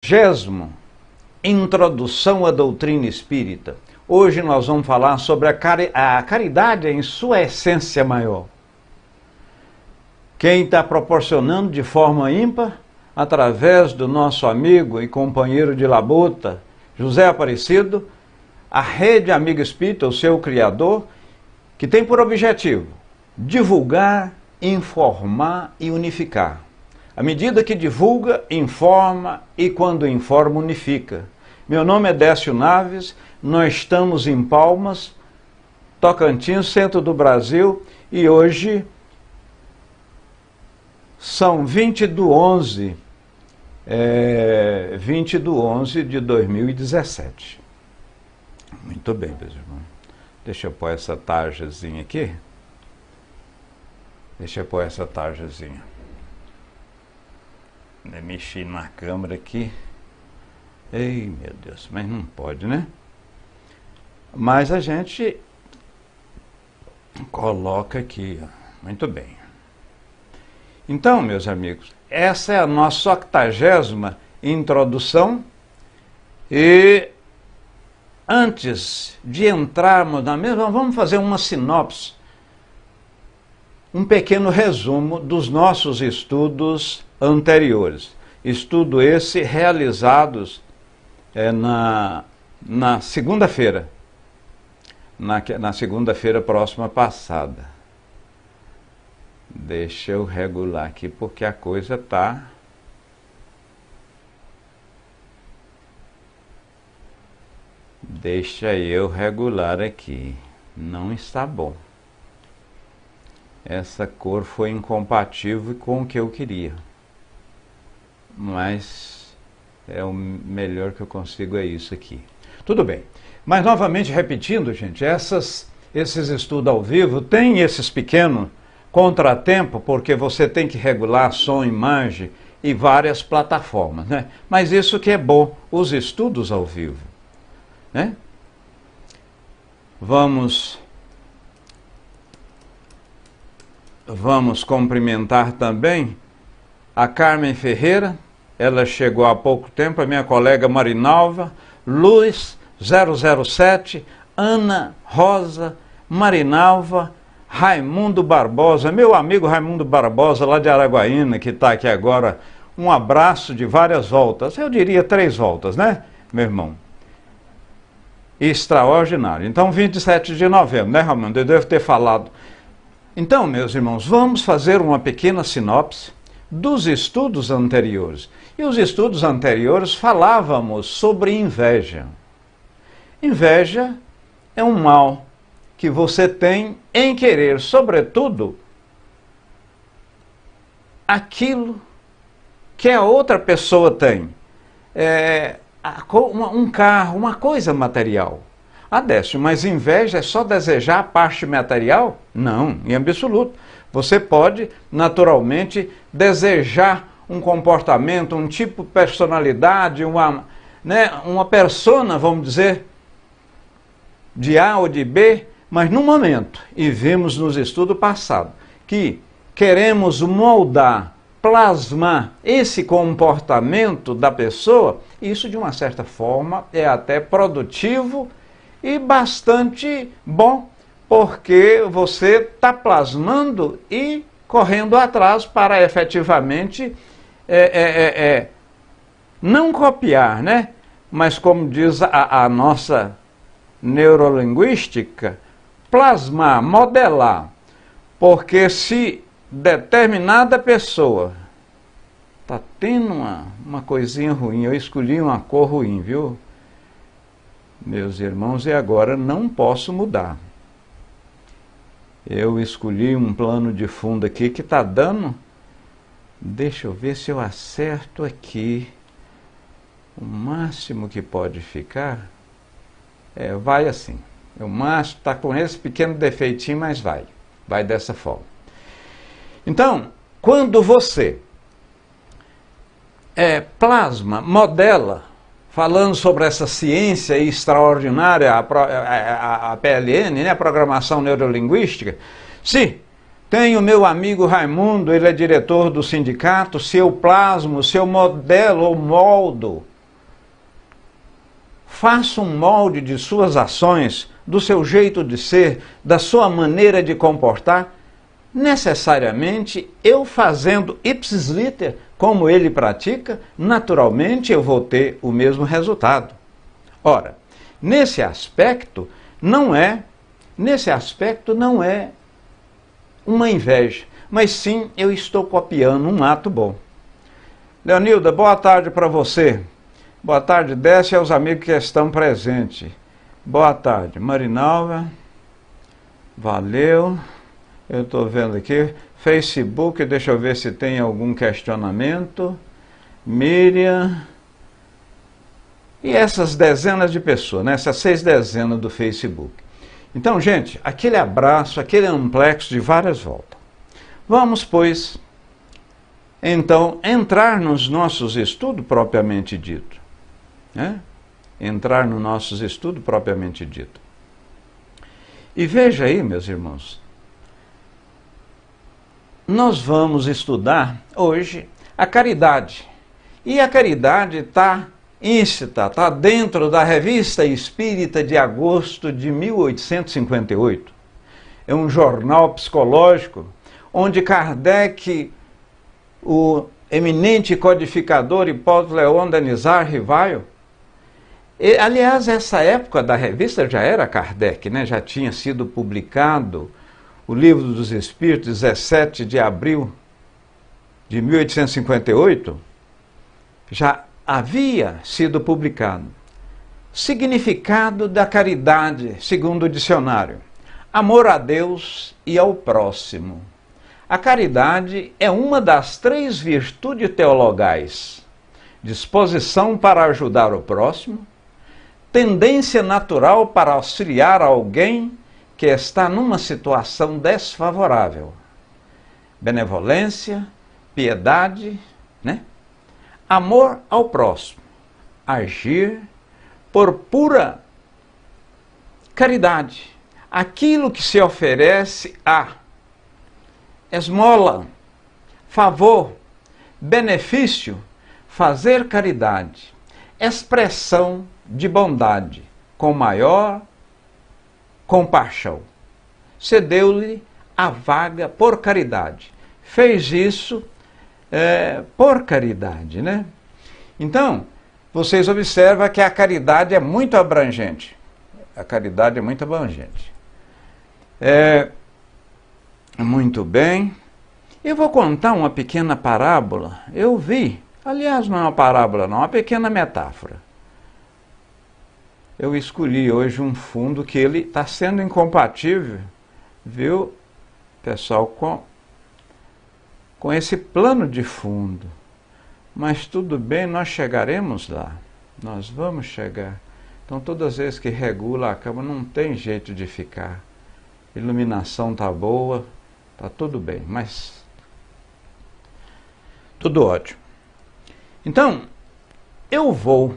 Gesmo, Introdução à Doutrina Espírita. Hoje nós vamos falar sobre a caridade em sua essência maior. Quem está proporcionando de forma ímpar, através do nosso amigo e companheiro de labuta, José Aparecido, a Rede Amigo Espírita, o seu criador, que tem por objetivo divulgar, informar e unificar. À medida que divulga, informa e quando informa, unifica. Meu nome é Décio Naves, nós estamos em Palmas, Tocantins, centro do Brasil, e hoje são 20/11 de 2017. Muito bem, meus irmãos. Deixa eu pôr essa tarjazinha aqui. Mexi na câmera aqui. Ei, meu Deus, mas não pode, né? Mas a gente coloca aqui, ó. Muito bem. Então, meus amigos, essa é a nossa 80ª introdução. E antes de entrarmos na mesma, vamos fazer uma sinopse, um pequeno resumo dos nossos estudos anteriores. Estudo esse realizados na segunda-feira, na segunda-feira próxima passada. Deixa eu regular aqui porque a coisa está... Deixa eu regular aqui. Não está bom. Essa cor foi incompatível com o que eu queria. Mas o melhor que eu consigo é isso aqui. Tudo bem. Mas novamente repetindo, gente, esses estudos ao vivo têm esses pequenos contratempos, porque você tem que regular som, imagem e várias plataformas, né? Mas isso que é bom, os estudos ao vivo, né? Vamos cumprimentar também a Carmen Ferreira, ela chegou há pouco tempo, a minha colega Marinalva, Luiz 007, Ana Rosa, Marinalva, Raimundo Barbosa, meu amigo Raimundo Barbosa lá de Araguaína, que está aqui agora, um abraço de várias voltas, eu diria 3 voltas, né, meu irmão? Extraordinário. Então, 27 de novembro, né, Raimundo? Eu devo ter falado. Então, meus irmãos, vamos fazer uma pequena sinopse dos estudos anteriores. E os estudos anteriores falávamos sobre inveja. Inveja é um mal que você tem em querer, sobretudo, aquilo que a outra pessoa tem. Um carro, uma coisa material. Décio, mas inveja é só desejar a parte material? Não, em absoluto. Você pode, naturalmente, desejar um comportamento, um tipo de personalidade, uma persona, vamos dizer, de A ou de B, mas no momento, e vimos nos estudos passados, que queremos moldar, plasmar esse comportamento da pessoa, isso de uma certa forma é até produtivo e bastante bom, porque você está plasmando e correndo atrás para efetivamente não copiar, né? Mas como diz a nossa neurolinguística, plasmar, modelar. Porque se determinada pessoa está tendo uma coisinha ruim, eu escolhi uma cor ruim, viu? Meus irmãos, e agora não posso mudar. Eu escolhi um plano de fundo aqui que está dando... Deixa eu ver se eu acerto aqui. O máximo que pode ficar... vai assim. O máximo está com esse pequeno defeitinho, mas vai. Vai dessa forma. Então, quando você plasma, modela, falando sobre essa ciência extraordinária, a PLN, né, a Programação Neurolinguística, se Tem o meu amigo Raimundo, ele é diretor do sindicato. Se eu plasmo, se eu modelo ou moldo faça um molde de suas ações, do seu jeito de ser, da sua maneira de comportar, necessariamente eu fazendo ipsis liter, como ele pratica, naturalmente eu vou ter o mesmo resultado. Ora, nesse aspecto não é uma inveja, mas sim eu estou copiando um ato bom. Leonilda, boa tarde para você. Boa tarde, desce aos amigos que estão presentes. Boa tarde, Marinalva. Valeu. Eu estou vendo aqui. Facebook, deixa eu ver se tem algum questionamento. Miriam. E essas dezenas de pessoas, né? Essas 6 dezenas do Facebook. Então, gente, aquele abraço, aquele amplexo de várias voltas. Vamos, pois, então, entrar nos nossos estudos propriamente dito. Né? Entrar nos nossos estudos propriamente dito. E veja aí, meus irmãos, nós vamos estudar hoje a caridade. E a caridade está íncita, está dentro da Revista Espírita de agosto de 1858. É um jornal psicológico onde Kardec, o eminente codificador Hipólito Leon Denisard Rivaio, aliás, essa época da revista já era Kardec, né? Já tinha sido publicado o Livro dos Espíritos, 17 de abril de 1858, já havia sido publicado. Significado da caridade, segundo o dicionário: amor a Deus e ao próximo. A caridade é uma das 3 virtudes teologais: disposição para ajudar o próximo, tendência natural para auxiliar alguém que está numa situação desfavorável, benevolência, piedade, né? Amor ao próximo, agir por pura caridade, aquilo que se oferece a esmola, favor, benefício, fazer caridade, expressão de bondade, com maior compaixão. Cedeu-lhe a vaga por caridade. Fez isso por caridade, né? Então, vocês observam que a caridade é muito abrangente. A caridade é muito abrangente. Muito bem. Eu vou contar uma pequena parábola. Eu vi, aliás, não é uma parábola não, é uma pequena metáfora. Eu escolhi hoje um fundo que ele está sendo incompatível, viu, pessoal, com esse plano de fundo. Mas tudo bem, nós chegaremos lá. Nós vamos chegar. Então, todas as vezes que regula a câmera, não tem jeito de ficar. Iluminação está boa, está tudo bem, mas tudo ótimo. Então, eu vou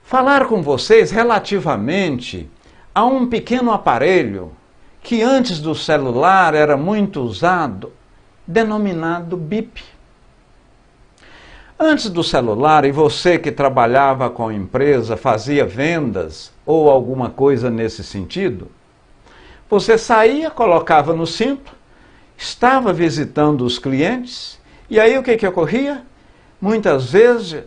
falar com vocês relativamente a um pequeno aparelho que antes do celular era muito usado, denominado bip. Antes do celular, e você que trabalhava com empresa, fazia vendas ou alguma coisa nesse sentido, você saía, colocava no cinto, estava visitando os clientes, e aí o que ocorria? Muitas vezes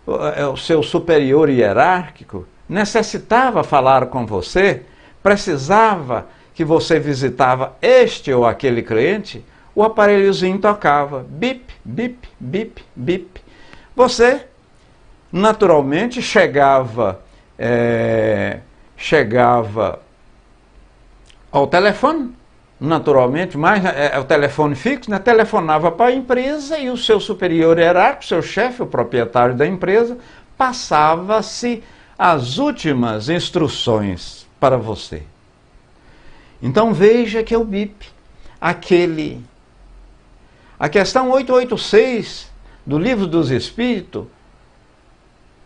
o seu superior hierárquico necessitava falar com você, precisava que você visitava este ou aquele cliente, o aparelhozinho tocava, bip, bip, bip, bip. Você, naturalmente, chegava ao telefone, naturalmente, mas o telefone fixo, né? Telefonava para a empresa e o seu superior hierárquico, seu chefe, o proprietário da empresa, passava-se as últimas instruções para você. Então veja que é o bip, a questão 886 do Livro dos Espíritos,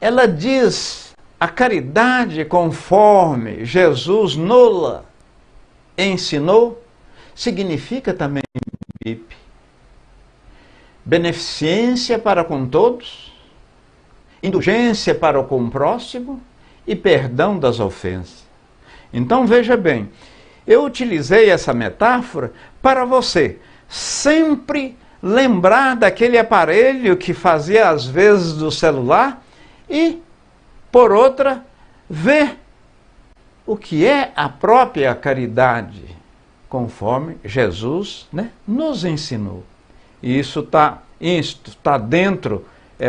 ela diz a caridade conforme Jesus nola ensinou, significa também bip. Beneficência para com todos, indulgência para com o próximo e perdão das ofensas. Então veja bem, eu utilizei essa metáfora para você sempre lembrar daquele aparelho que fazia às vezes do celular e, por outra, ver o que é a própria caridade, conforme Jesus, né, nos ensinou. E isso está dentro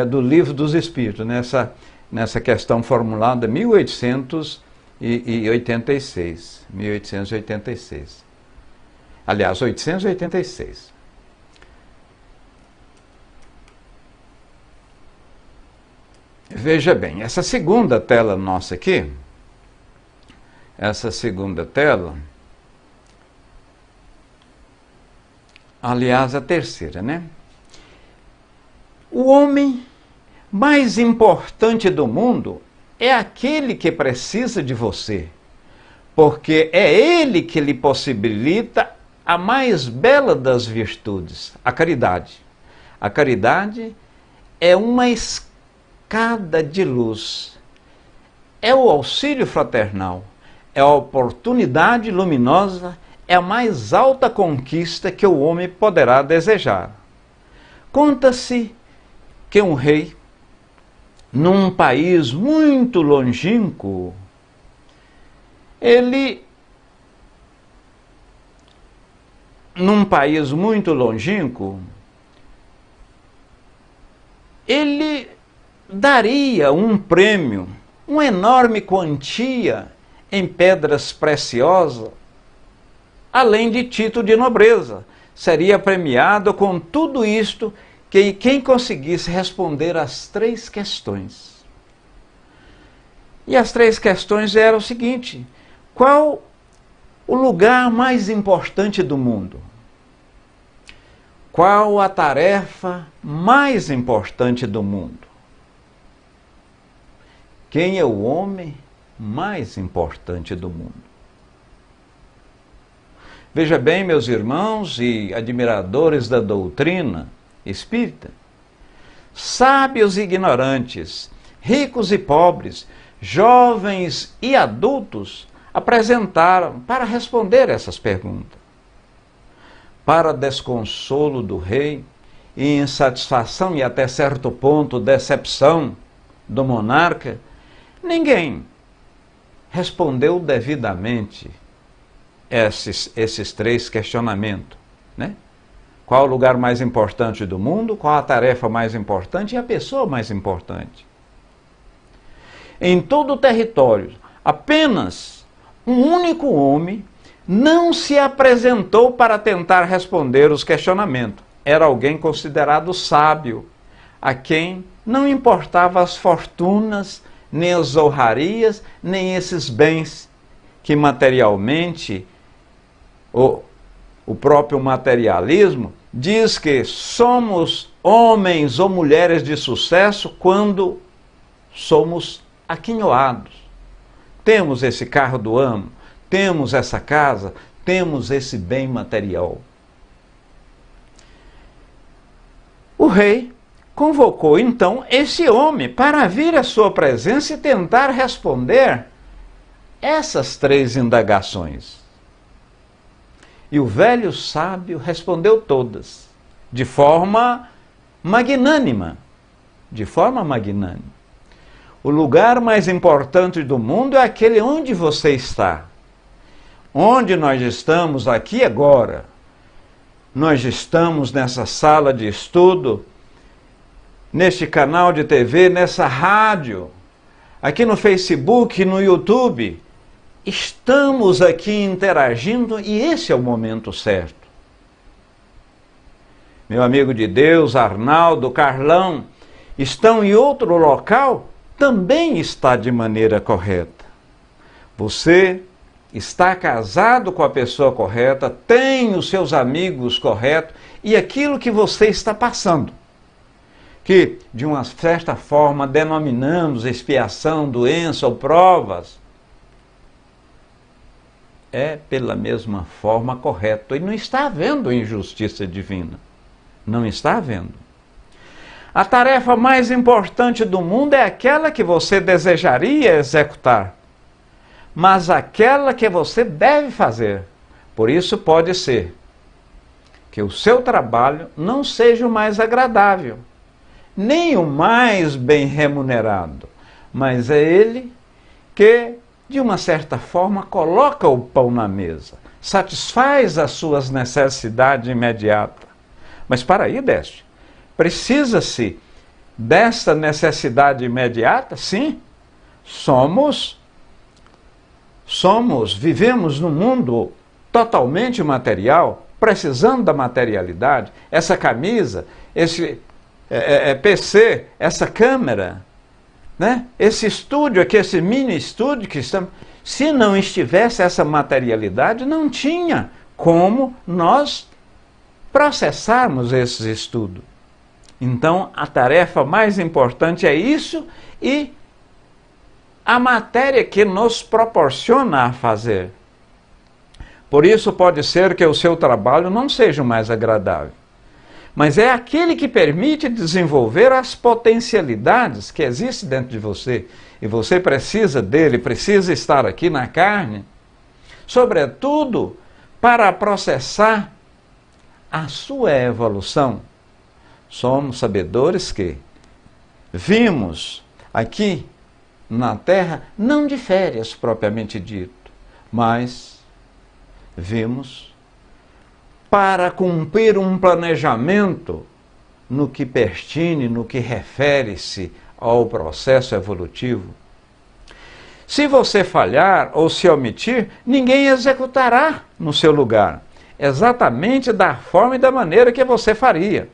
do Livro dos Espíritos, nessa questão formulada em 1886. Aliás, 886. Veja bem, essa segunda tela nossa aqui, aliás, a terceira, né? O homem mais importante do mundo é aquele que precisa de você, porque é ele que lhe possibilita a mais bela das virtudes, a caridade. A caridade é uma escada de luz, é o auxílio fraternal, é a oportunidade luminosa, é a mais alta conquista que o homem poderá desejar. Conta-se que um rei, num país muito longínquo, ele daria um prêmio, uma enorme quantia em pedras preciosas, além de título de nobreza. Seria premiado com tudo isto que quem conseguisse responder às 3 questões. E as 3 questões eram o seguinte: qual o lugar mais importante do mundo? Qual a tarefa mais importante do mundo? Quem é o homem mais importante do mundo? Veja bem, meus irmãos e admiradores da doutrina espírita, sábios e ignorantes, ricos e pobres, jovens e adultos apresentaram para responder essas perguntas. Para desconsolo do rei e insatisfação e até certo ponto decepção do monarca, ninguém respondeu devidamente esses 3 questionamentos, né? Qual o lugar mais importante do mundo? Qual a tarefa mais importante e a pessoa mais importante? Em todo o território, apenas um único homem não se apresentou para tentar responder os questionamentos. Era alguém considerado sábio, a quem não importava as fortunas, nem as honrarias, nem esses bens que materialmente o próprio materialismo diz que somos homens ou mulheres de sucesso quando somos aquinhoados. Temos esse carro do ano, temos essa casa, temos esse bem material. O rei convocou então esse homem para vir à sua presença e tentar responder essas 3 indagações. E o velho sábio respondeu todas, de forma magnânima. O lugar mais importante do mundo é aquele onde você está. Onde nós estamos aqui agora. Nós estamos nessa sala de estudo, neste canal de TV, nessa rádio, aqui no Facebook, no YouTube. Estamos aqui interagindo e esse é o momento certo. Meu amigo de Deus, Arnaldo, Carlão, estão em outro local? Também está de maneira correta. Você está casado com a pessoa correta, tem os seus amigos corretos e aquilo que você está passando, que de uma certa forma denominamos expiação, doença ou provas, é pela mesma forma correta. E não está havendo injustiça divina. Não está havendo. A tarefa mais importante do mundo é aquela que você desejaria executar, mas aquela que você deve fazer. Por isso pode ser que o seu trabalho não seja o mais agradável, nem o mais bem remunerado, mas é ele que, de uma certa forma, coloca o pão na mesa, satisfaz as suas necessidades imediatas. Mas para aí, Décio, precisa-se dessa necessidade imediata? Sim, vivemos num mundo totalmente material, precisando da materialidade. Essa camisa, esse PC, essa câmera, né? Esse estúdio aqui, esse mini estúdio que estamos... Se não estivesse essa materialidade, não tinha como nós processarmos esses estudos. Então, a tarefa mais importante é isso e a matéria que nos proporciona a fazer. Por isso pode ser que o seu trabalho não seja o mais agradável, mas é aquele que permite desenvolver as potencialidades que existem dentro de você. E você precisa dele, precisa estar aqui na carne, sobretudo para processar a sua evolução. Somos sabedores que vimos aqui na Terra, não de férias propriamente dito, mas vimos para cumprir um planejamento no que pertine, no que refere-se ao processo evolutivo. Se você falhar ou se omitir, ninguém executará no seu lugar, exatamente da forma e da maneira que você faria.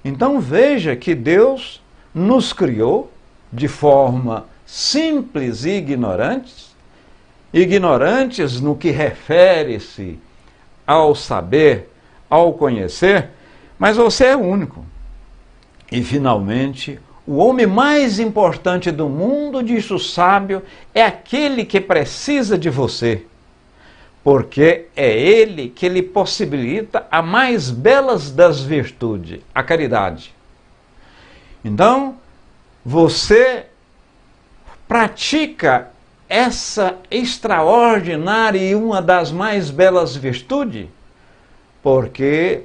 Então veja que Deus nos criou de forma simples e ignorantes no que refere-se ao saber, ao conhecer, mas você é único. E finalmente, o homem mais importante do mundo, diz o sábio, é aquele que precisa de você, porque é ele que lhe possibilita a mais belas das virtudes, a caridade. Então, você pratica essa extraordinária e uma das mais belas virtudes, porque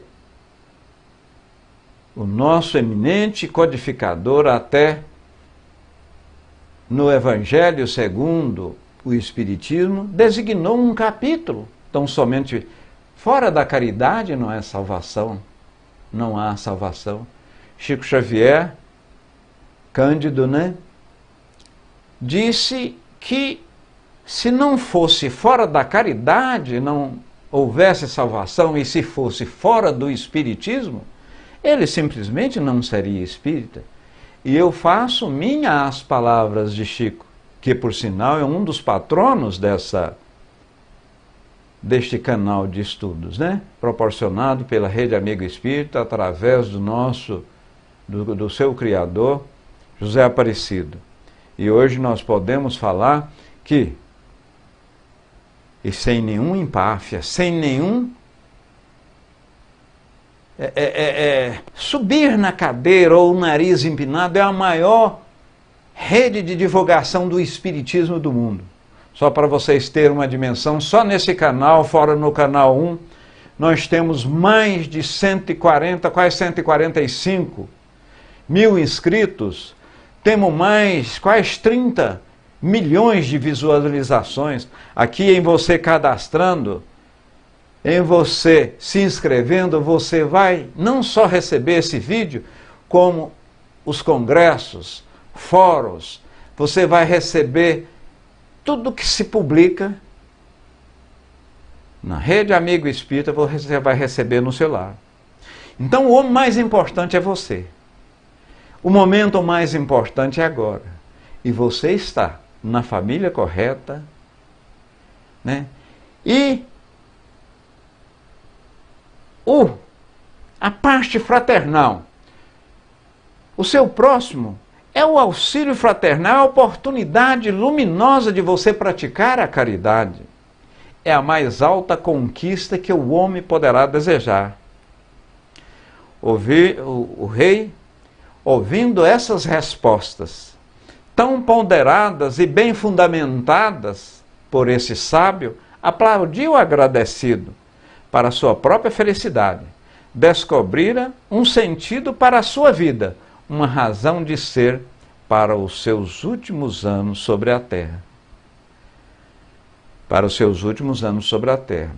o nosso eminente codificador, até no Evangelho segundo o Espiritismo, designou um capítulo. Então, somente fora da caridade não é salvação, não há salvação. Chico Xavier, Cândido, né, disse que se não fosse fora da caridade, não houvesse salvação, e se fosse fora do espiritismo, ele simplesmente não seria espírita. E eu faço minha as palavras de Chico, que por sinal é um dos patronos deste canal de estudos, né? Proporcionado pela Rede Amigo Espírita, através do seu criador, José Aparecido. E hoje nós podemos falar que, e sem nenhum empáfia, sem nenhum subir na cadeira ou o nariz empinado, é a maior rede de divulgação do espiritismo do mundo. Só para vocês terem uma dimensão, só nesse canal, fora no canal 1, nós temos mais de 140, quase 145 mil inscritos, temos mais quase 30 milhões de visualizações. Aqui em você cadastrando, em você se inscrevendo, você vai não só receber esse vídeo, como os congressos, fóruns, você vai receber tudo que se publica na Rede Amigo Espírita, você vai receber no celular. Então o homem mais importante é você. O momento mais importante é agora. E você está na família correta, né? E a parte fraternal, o seu próximo, é o auxílio fraternal, a oportunidade luminosa de você praticar a caridade. É a mais alta conquista que o homem poderá desejar. O rei ouvindo essas respostas, tão ponderadas e bem fundamentadas por esse sábio, aplaudiu agradecido para sua própria felicidade. Descobrira um sentido para a sua vida, uma razão de ser para os seus últimos anos sobre a terra. Para os seus últimos anos sobre a terra.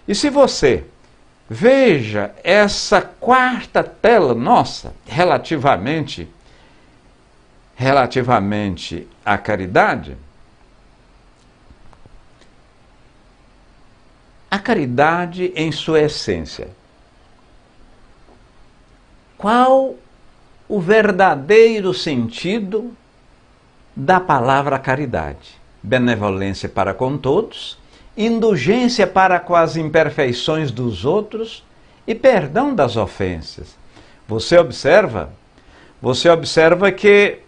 E se você veja essa quarta tela nossa, relativamente à caridade, a caridade em sua essência. Qual o verdadeiro sentido da palavra caridade? Benevolência para com todos, indulgência para com as imperfeições dos outros e perdão das ofensas. Você observa que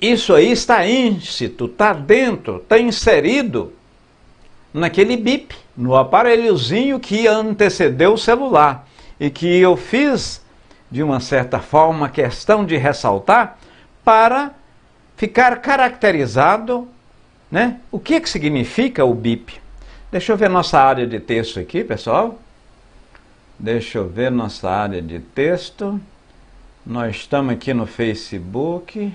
isso aí está íncito, está dentro, está inserido naquele bip, no aparelhozinho que antecedeu o celular e que eu fiz, de uma certa forma, questão de ressaltar para ficar caracterizado, né? O que significa o bip? Deixa eu ver nossa área de texto aqui, pessoal. Deixa eu ver nossa área de texto. Nós estamos aqui no Facebook.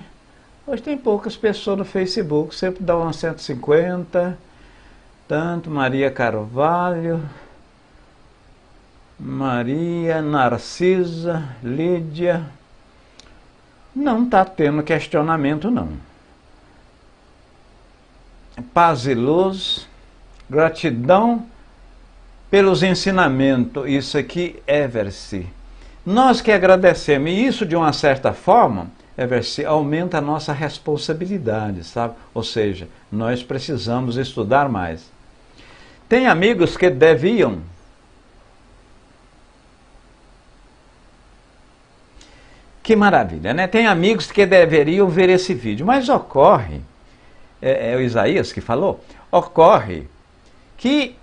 Hoje tem poucas pessoas no Facebook, sempre dá umas 150. Tanto Maria Carvalho, Maria, Narcisa, Lídia. Não está tendo questionamento, não. Paz e luz, gratidão pelos ensinamentos. Isso aqui, Eversi. Nós que agradecemos, e isso de uma certa forma, Eversi, aumenta a nossa responsabilidade, sabe? Ou seja, nós precisamos estudar mais. Tem amigos que deviam Que maravilha, né? Tem amigos que deveriam ver esse vídeo, mas ocorre, é o Isaías que falou, ocorre que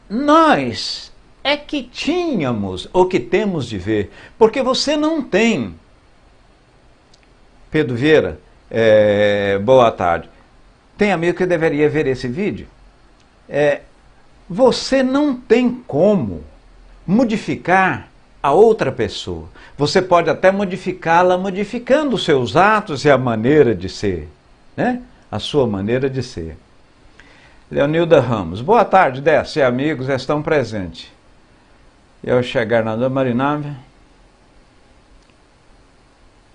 nós é que tínhamos ou que temos de ver, porque você não tem. Pedro Vieira, boa tarde. Tem amigo que deveria ver esse vídeo? Você não tem como modificar a outra pessoa. Você pode até modificá-la modificando os seus atos e a maneira de ser, né? A sua maneira de ser. Leonilda Ramos, boa tarde, Décio e amigos estão presentes. E ao chegar na Dona Marinave,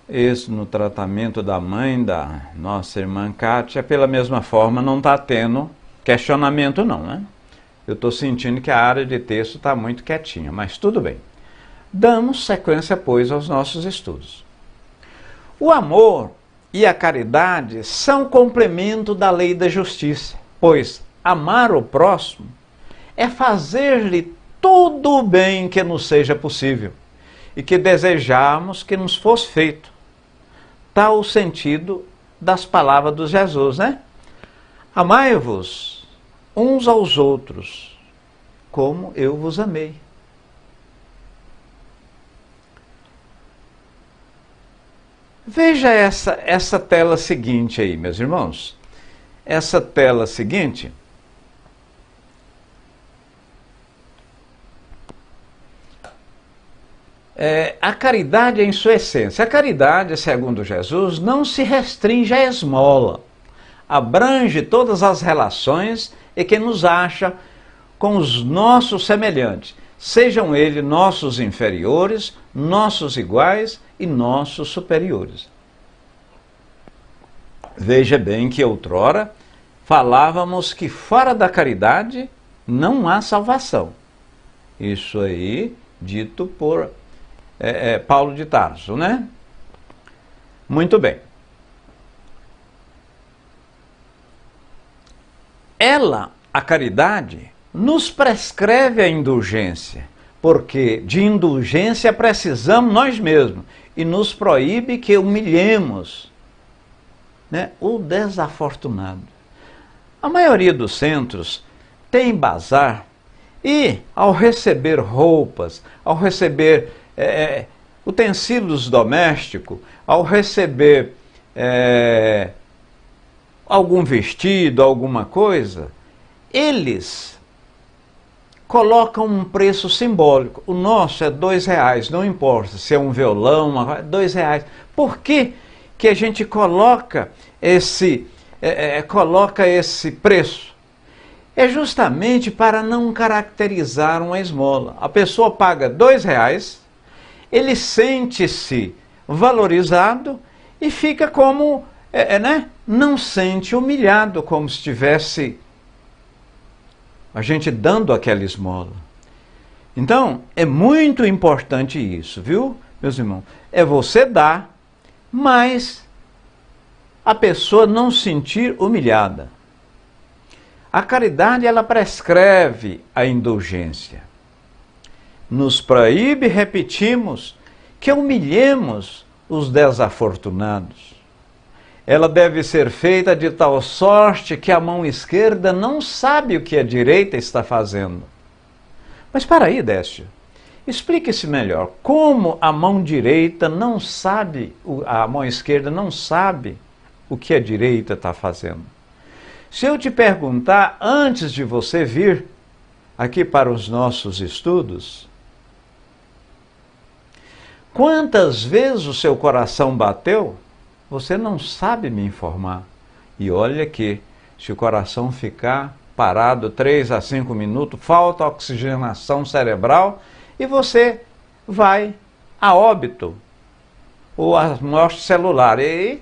isso no tratamento da mãe da nossa irmã Kátia, pela mesma forma não está tendo questionamento não, né? Eu estou sentindo que a área de texto está muito quietinha, mas tudo bem. Damos sequência, pois, aos nossos estudos. O amor e a caridade são complemento da lei da justiça, pois amar o próximo é fazer-lhe todo o bem que nos seja possível e que desejamos que nos fosse feito. Tal o sentido das palavras de Jesus, né? Amai-vos uns aos outros, como eu vos amei. Veja essa tela seguinte aí, meus irmãos. Essa tela seguinte a caridade em sua essência. A caridade, segundo Jesus, não se restringe à esmola. Abrange todas as relações e que nos acha com os nossos semelhantes, sejam eles nossos inferiores, nossos iguais e nossos superiores. Veja bem que outrora falávamos que fora da caridade não há salvação. Isso aí dito por Paulo de Tarso, né? Muito bem. A caridade, nos prescreve a indulgência, porque de indulgência precisamos nós mesmos, e nos proíbe que humilhemos, né, o desafortunado. A maioria dos centros tem bazar e, ao receber roupas, ao receber utensílios domésticos, ao receber algum vestido, alguma coisa, eles colocam um preço simbólico. O nosso é R$2, não importa se é um violão, R$2. Por que que a gente coloca esse preço? É justamente para não caracterizar uma esmola. A pessoa paga R$2, ele sente-se valorizado e fica como, não sente humilhado, como se estivesse a gente dando aquela esmola. Então, é muito importante isso, viu, meus irmãos? É você dar, mas a pessoa não sentir humilhada. A caridade, ela prescreve a indulgência. Nos proíbe, repetimos, que humilhemos os desafortunados. Ela deve ser feita de tal sorte que a mão esquerda não sabe o que a direita está fazendo. Mas para aí, Décio, explique-se melhor. Como a mão direita não sabe, a mão esquerda não sabe o que a direita está fazendo? Se eu te perguntar, antes de você vir aqui para os nossos estudos, quantas vezes o seu coração bateu? Você não sabe me informar. E olha que, se o coração ficar parado 3 a 5 minutos, falta oxigenação cerebral e você vai a óbito, ou a morte celular. E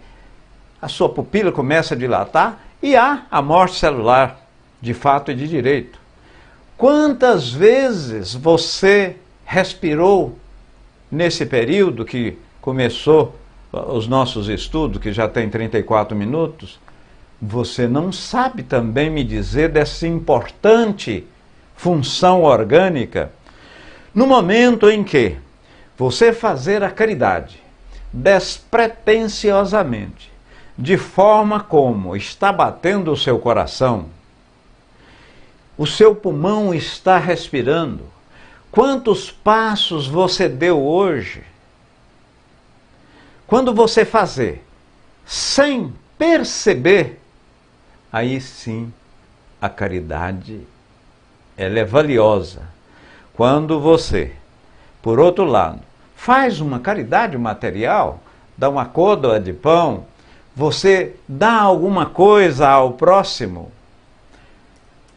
a sua pupila começa a dilatar e há a morte celular, de fato e de direito. Quantas vezes você respirou nesse período que começou os nossos estudos, que já tem 34 minutos, você não sabe também me dizer dessa importante função orgânica. No momento em que você fazer a caridade despretensiosamente, de forma como está batendo o seu coração, o seu pulmão está respirando, quantos passos você deu hoje? Quando você fazer sem perceber, aí sim a caridade ela é valiosa. Quando você, por outro lado, faz uma caridade material, dá uma côdoa de pão, você dá alguma coisa ao próximo,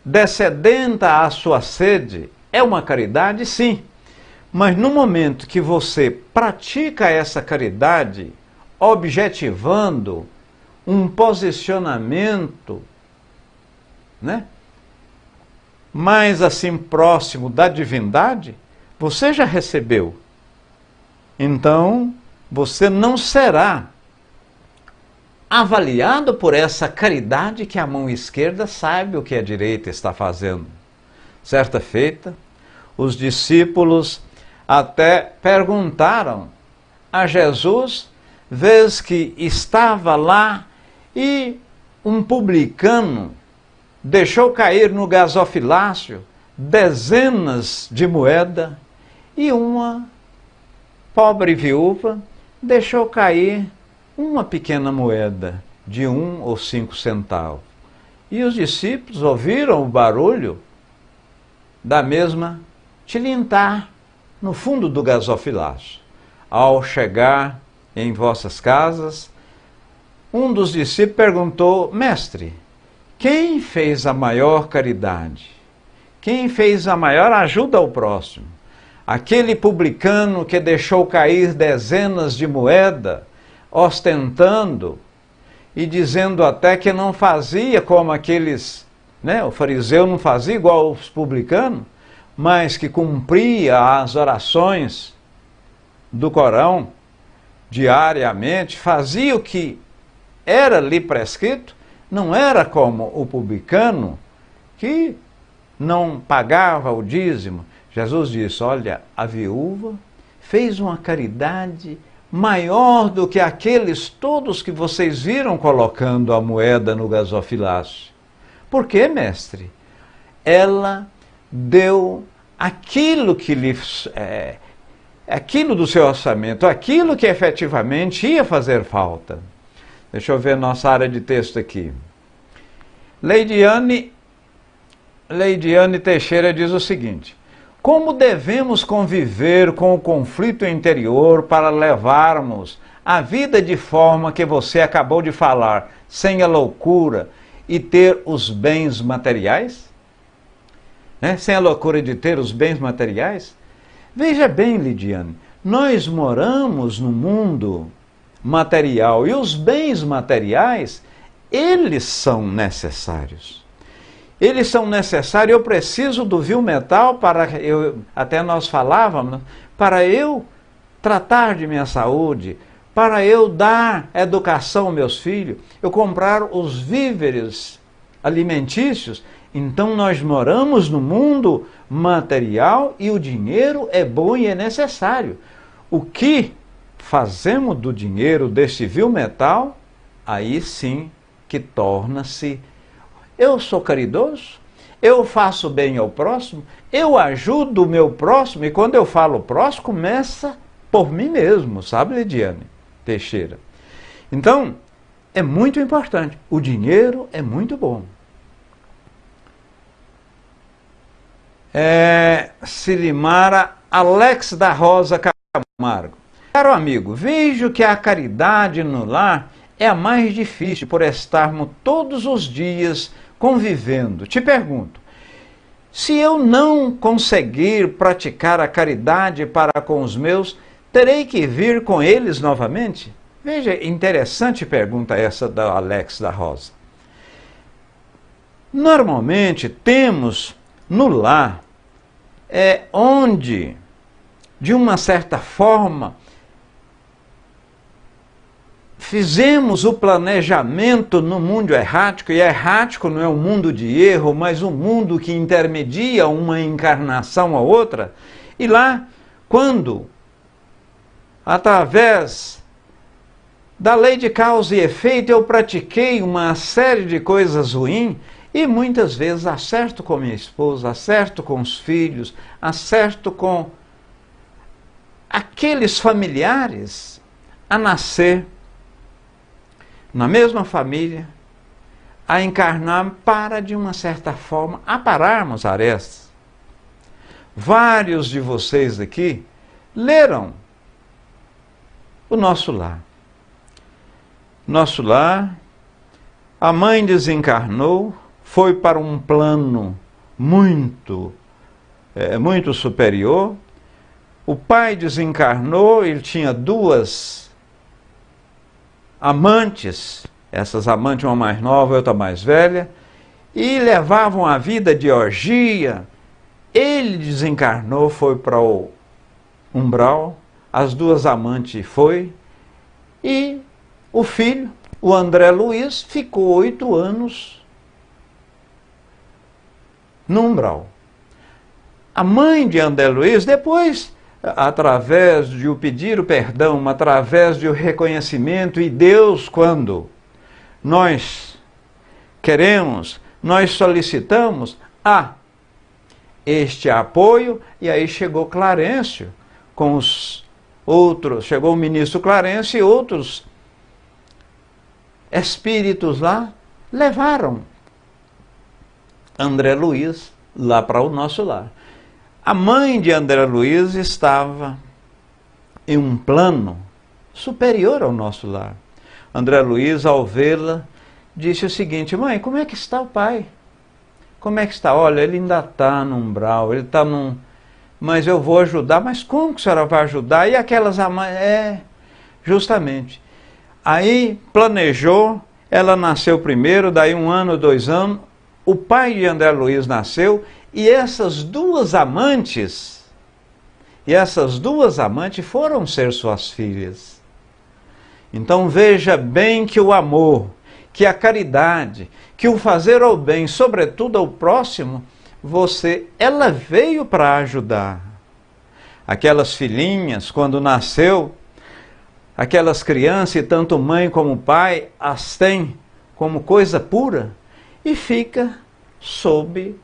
descedenta a sua sede, é uma caridade, sim. Mas no momento que você pratica essa caridade, objetivando um posicionamento, mais assim próximo da divindade, você já recebeu. Então, você não será avaliado por essa caridade que a mão esquerda sabe o que a direita está fazendo. Certa feita, os discípulos até perguntaram a Jesus, vez que estava lá e um publicano deixou cair no gasofilácio dezenas de moedas e uma pobre viúva deixou cair uma pequena moeda de 1 ou 5 centavos. E os discípulos ouviram o barulho da mesma tilintar no fundo do gasofilácio. Ao chegar em vossas casas, um dos discípulos perguntou: mestre, quem fez a maior caridade? Quem fez a maior ajuda ao próximo? Aquele publicano que deixou cair dezenas de moedas, ostentando e dizendo até que não fazia como aqueles, o fariseu não fazia igual os publicanos, mas que cumpria as orações do Corão diariamente, fazia o que era lhe prescrito, não era como o publicano que não pagava o dízimo. Jesus disse: olha, a viúva fez uma caridade maior do que aqueles todos que vocês viram colocando a moeda no gasofilácio. Por quê, mestre? Ela deu aquilo que lhe aquilo do seu orçamento, aquilo que efetivamente ia fazer falta. Deixa eu ver nossa área de texto aqui. Leidiane Teixeira diz o seguinte: como devemos conviver com o conflito interior para levarmos a vida de forma que você acabou de falar, sem a loucura e ter os bens materiais? Sem a loucura de ter os bens materiais? Veja bem, Lidiane, nós moramos no mundo material e os bens materiais, eles são necessários. Eles são necessários, eu preciso do vil metal até nós falávamos, para eu tratar de minha saúde, para eu dar educação aos meus filhos, eu comprar os víveres alimentícios. Então nós moramos no mundo material e o dinheiro é bom e é necessário. O que fazemos do dinheiro, deste vil metal, aí sim que torna-se: eu sou caridoso, eu faço bem ao próximo, eu ajudo o meu próximo, e quando eu falo próximo, começa por mim mesmo, sabe, Lidiane Teixeira? Então, é muito importante. O dinheiro é muito bom. Silimara Alex da Rosa Camargo. Caro amigo, vejo que a caridade no lar é a mais difícil por estarmos todos os dias convivendo. Te pergunto, se eu não conseguir praticar a caridade para com os meus, terei que vir com eles novamente? Veja, interessante pergunta essa da Alex da Rosa. Normalmente temos no lar onde, de uma certa forma, fizemos o planejamento no mundo errático, e errático não é um mundo de erro, mas um mundo que intermedia uma encarnação a outra. E lá, quando, através da lei de causa e efeito, eu pratiquei uma série de coisas ruins, e muitas vezes acerto com minha esposa, acerto com os filhos, acerto com aqueles familiares a nascer na mesma família, a encarnar para, de uma certa forma, apararmos arestas. Vários de vocês aqui leram o Nosso Lar. Nosso Lar, a mãe desencarnou, foi para um plano muito superior. O pai desencarnou, ele tinha duas amantes, essas amantes, uma mais nova e outra mais velha, e levavam a vida de orgia. Ele desencarnou, foi para o umbral, as duas amantes foi, e o filho, o André Luiz, ficou 8 anos no umbral. A mãe de André Luiz, depois, através de o pedir o perdão, através de o reconhecimento, e Deus, quando nós queremos, nós solicitamos este apoio, e aí chegou Clarencio com os outros, chegou o ministro Clarencio e outros espíritos lá, levaram André Luiz lá para o Nosso Lar. A mãe de André Luiz estava em um plano superior ao Nosso Lar. André Luiz, ao vê-la, disse o seguinte: mãe, como é que está o pai? Como é que está? Olha, ele ainda está no umbral, ele está num... Mas eu vou ajudar. Mas como que a senhora vai ajudar? E aquelas amantes... justamente. Aí planejou, ela nasceu primeiro, daí 1 ano, 2 anos, o pai de André Luiz nasceu, e essas duas amantes foram ser suas filhas. Então veja bem que o amor, que a caridade, que o fazer ao bem, sobretudo ao próximo, ela veio para ajudar. Aquelas filhinhas, quando nasceu, aquelas crianças, e tanto mãe como pai as têm como coisa pura, e fica sob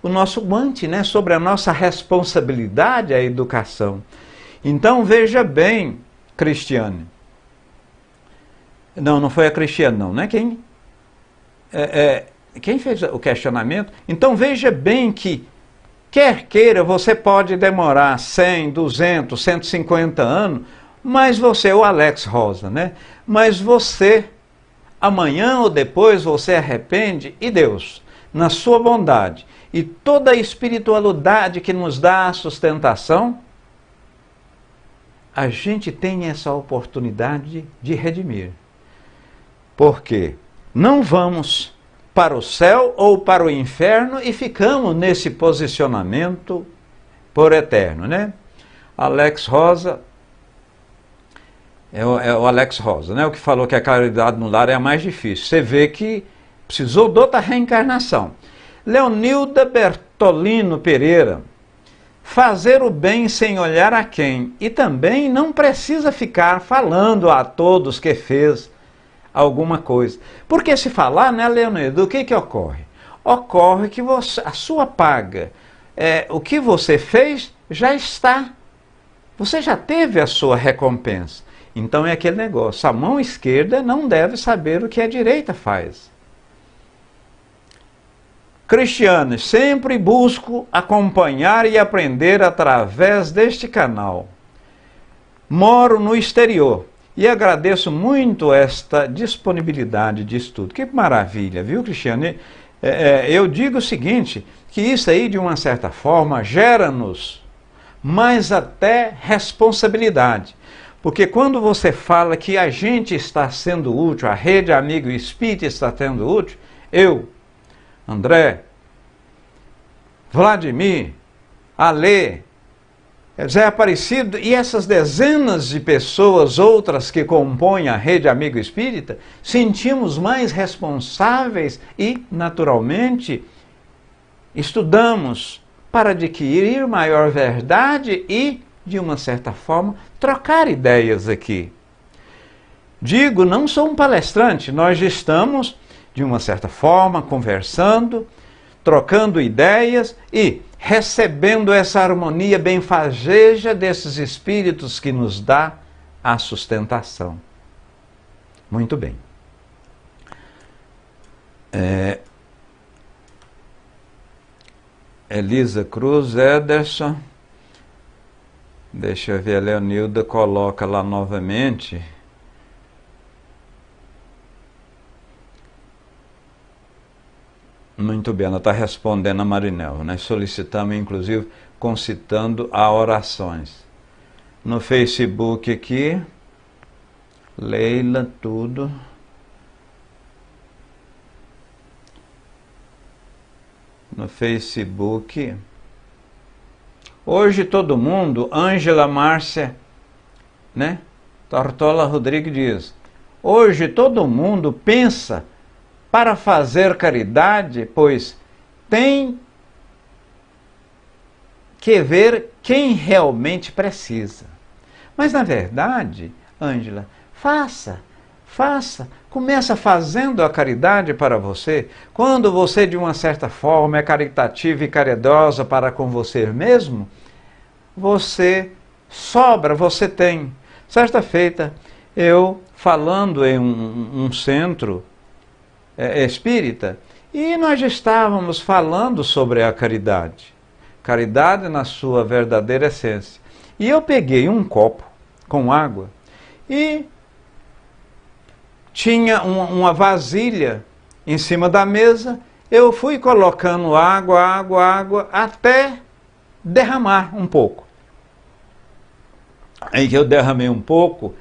o nosso guante, né? Sobre a nossa responsabilidade a educação. Então veja bem, Cristiane. Não foi a Cristiane não, né? Quem fez o questionamento? Então veja bem que, quer queira, você pode demorar 100, 200, 150 anos, mas você, o Alex Rosa, né? Mas você, amanhã ou depois, você arrepende e Deus, na sua bondade e toda a espiritualidade que nos dá a sustentação, a gente tem essa oportunidade de redimir. Porque não vamos para o céu ou para o inferno e ficamos nesse posicionamento por eterno, né? Alex Rosa, é o Alex Rosa, né? O que falou que a caridade no lar é a mais difícil. Você vê que precisou de outra reencarnação. Leonilda Bertolino Pereira, fazer o bem sem olhar a quem, e também não precisa ficar falando a todos que fez alguma coisa. Porque se falar, né, Leonilda, o que ocorre? Ocorre que a sua paga, o que você fez, já está. Você já teve a sua recompensa. Então é aquele negócio, a mão esquerda não deve saber o que a direita faz. Cristiane, sempre busco acompanhar e aprender através deste canal. Moro no exterior e agradeço muito esta disponibilidade de estudo. Que maravilha, viu, Cristiane? Eu digo o seguinte, que isso aí, de uma certa forma, gera-nos mais até responsabilidade. Porque quando você fala que a gente está sendo útil, a Rede Amigo Espírita está sendo útil, eu, André, Vladimir, Alê, Zé Aparecido e essas dezenas de pessoas outras que compõem a Rede Amigo Espírita, sentimos mais responsáveis e, naturalmente, estudamos para adquirir maior verdade e, de uma certa forma, trocar ideias aqui. Digo, não sou um palestrante, nós estamos, de uma certa forma, conversando, trocando ideias e recebendo essa harmonia benfazeja desses espíritos que nos dá a sustentação. Muito bem. Elisa Cruz, Ederson. Deixa eu ver, a Leonilda coloca lá novamente. Muito bem, ela está respondendo a Marinel, né? Solicitamos, inclusive, concitando a orações. No Facebook aqui, Leila, tudo. No Facebook. Hoje todo mundo, Ângela Márcia, né? Tortola Rodrigues diz, hoje todo mundo pensa para fazer caridade, pois tem que ver quem realmente precisa. Mas na verdade, Ângela, faça. Começa fazendo a caridade para você. Quando você, de uma certa forma, é caritativa e caridosa para com você mesmo, você sobra, você tem. Certa feita, eu falando em um centro espírita, e nós estávamos falando sobre a caridade. Caridade na sua verdadeira essência. E eu peguei um copo com água e tinha uma vasilha em cima da mesa, eu fui colocando água, até derramar um pouco. Aí que eu derramei um pouco,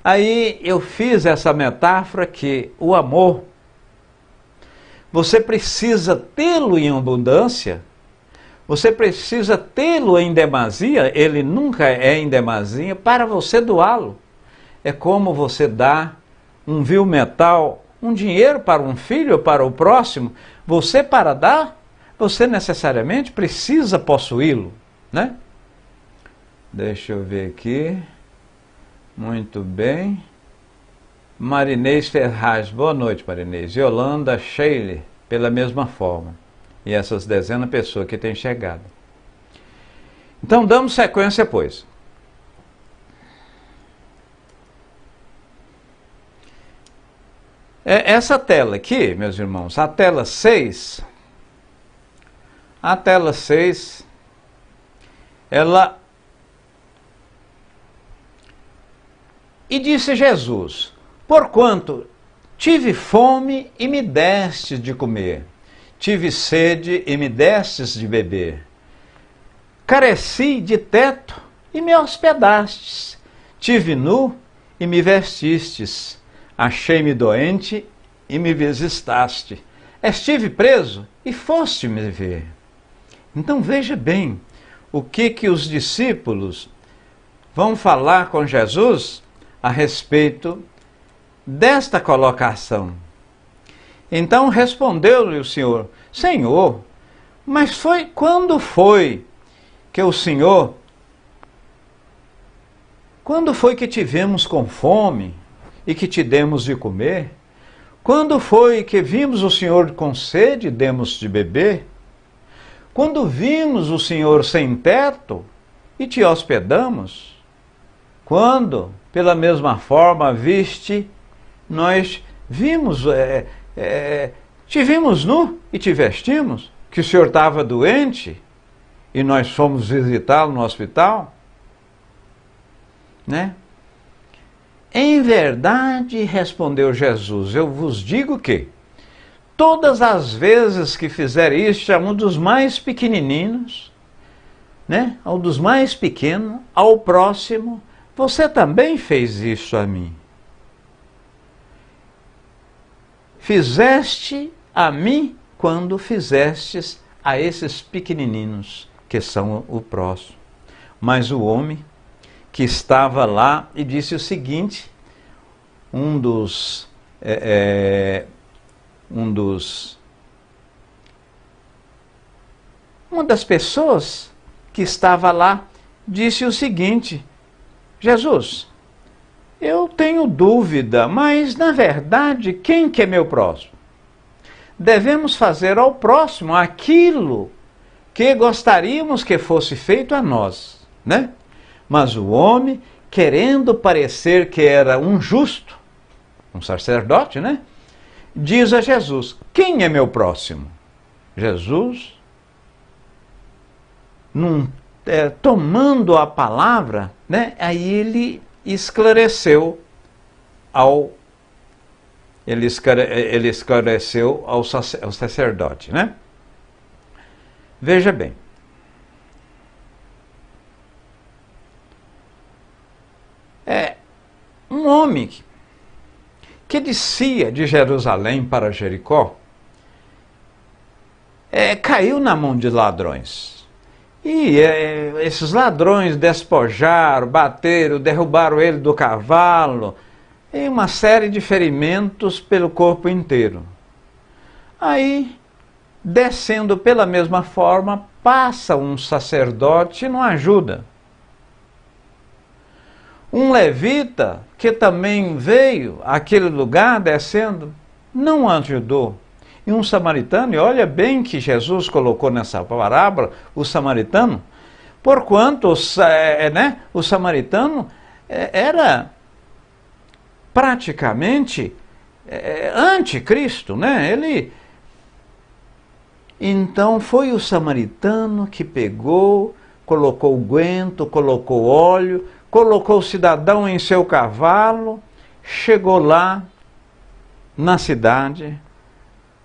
aí eu fiz essa metáfora que o amor, você precisa tê-lo em abundância, você precisa tê-lo em demasia, ele nunca é em demasia, para você doá-lo. É como você dá um vil metal, um dinheiro para um filho ou para o próximo, você para dar, você necessariamente precisa possuí-lo, né? Deixa eu ver aqui. Muito bem. Marinês Ferraz, boa noite, Marinês. Yolanda Sheila, pela mesma forma. E essas dezenas de pessoas que têm chegado. Então, damos sequência, pois. Essa tela aqui, meus irmãos, a tela 6, ela... E disse Jesus: porquanto tive fome e me destes de comer, tive sede e me destes de beber, careci de teto e me hospedastes, tive nu e me vestistes, achei-me doente e me visitaste, estive preso e foste me ver. Então veja bem o que os discípulos vão falar com Jesus a respeito desta colocação. Então respondeu-lhe o Senhor: Senhor, mas quando foi que tivemos com fome e que te demos de comer? Quando foi que vimos o Senhor com sede e demos de beber? Quando vimos o Senhor sem teto e te hospedamos? Quando, pela mesma forma, nós vimos, te vimos nu e te vestimos? Que o Senhor estava doente e nós fomos visitá-lo no hospital? Né? Em verdade, respondeu Jesus, eu vos digo que todas as vezes que fizer isto a um dos mais pequenininhos, né, ao dos mais pequenos, ao próximo, você também fez isso a mim. Fizeste a mim quando fizestes a esses pequenininhos, que são o próximo. Mas o homem que estava lá e disse o seguinte, uma das pessoas que estava lá disse o seguinte: Jesus, eu tenho dúvida, mas na verdade quem que é meu próximo? Devemos fazer ao próximo aquilo que gostaríamos que fosse feito a nós, né? Mas o homem, querendo parecer que era um justo, um sacerdote, né? Diz a Jesus: quem é meu próximo? Jesus, tomando a palavra, né? Aí ele esclareceu ao sacerdote, né? Veja bem. Um homem que descia de Jerusalém para Jericó, caiu na mão de ladrões. E esses ladrões despojaram, bateram, derrubaram ele do cavalo, e uma série de ferimentos pelo corpo inteiro. Aí, descendo pela mesma forma, passa um sacerdote e não ajuda. Um levita, que também veio àquele lugar descendo, não ajudou. E um samaritano, e olha bem que Jesus colocou nessa parábola o samaritano, porquanto o samaritano era praticamente anticristo, né? Então foi o samaritano que pegou, colocou guento, colocou óleo, colocou o cidadão em seu cavalo, chegou lá na cidade,